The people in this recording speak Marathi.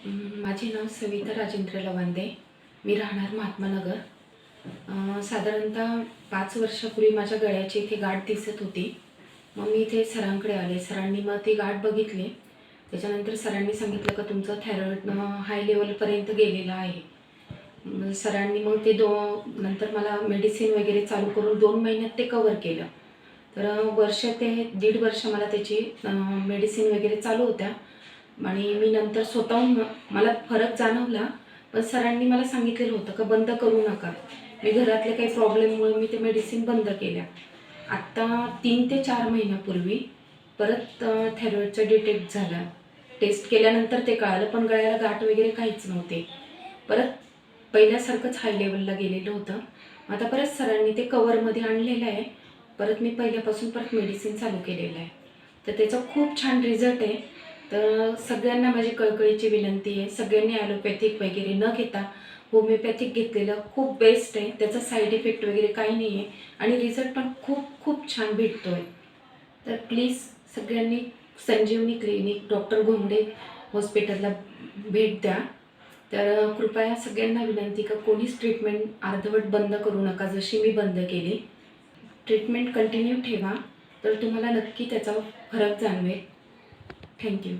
माझे नाव सविता राजेंद्र लवांदे. मी राहणार महात्मा नगर. साधारणतः 5 वर्षापूर्वी माझ्या गळ्याची इथे गाठ दिसत होती. मग मी इथे सरांकडे आले. सरांनी मग ती गाठ बघितली. त्याच्यानंतर सरांनी सांगितलं का तुमचं थायरॉईड हाय लेवलपर्यंत गेलेला आहे. सरांनी मग ते नंतर मला मेडिसिन वगैरे चालू करून 2 महिन्यात ते कवर केलं. तर वर्ष ते 1.5 वर्ष मला त्याची मेडिसिन वगैरे चालू होत्या आणि मी नंतर स्वतःहून मला फरक जाणवला. पण सरांनी मला सांगितलेलं होतं का बंद करू नका. मी घरातले काही प्रॉब्लेममुळे मी ते मेडिसिन बंद केल्या. आत्ता 3 ते 4 महिन्यापूर्वी परत थायरॉईडचं डिटेक्ट झालं. टेस्ट केल्यानंतर ते कळालं, पण गळ्याला गाठ वगैरे काहीच नव्हते. परत पहिल्यासारखंच हाय लेवलला गेलेलं होतं. आता परत सरांनी ते कवरमध्ये आणलेलं आहे. परत मी पहिल्यापासून परत मेडिसिन चालू केलेलं आहे. तर त्याचा खूप छान रिझल्ट आहे. तर सगळ्यांना माझी कळकळीची विनंती आहे, सगळ्यांनी ॲलोपॅथिक वगैरे न घेता होमिओपॅथिक घेतलेलं खूप बेस्ट आहे. त्याचा साईड इफेक्ट वगैरे काही नाही आहे आणि रिझल्ट पण खूप खूप छान भेटतो आहे. तर प्लीज सगळ्यांनी संजीवनी क्लिनिक डॉक्टर घोंगडे हॉस्पिटलला भेट द्या. तर कृपया सगळ्यांना विनंती का कोणीच ट्रीटमेंट अर्धवट बंद करू नका, जशी मी बंद केली. ट्रीटमेंट कंटिन्यू ठेवा, तर तुम्हाला नक्की त्याचा फरक जाणवेल. थँक्यू.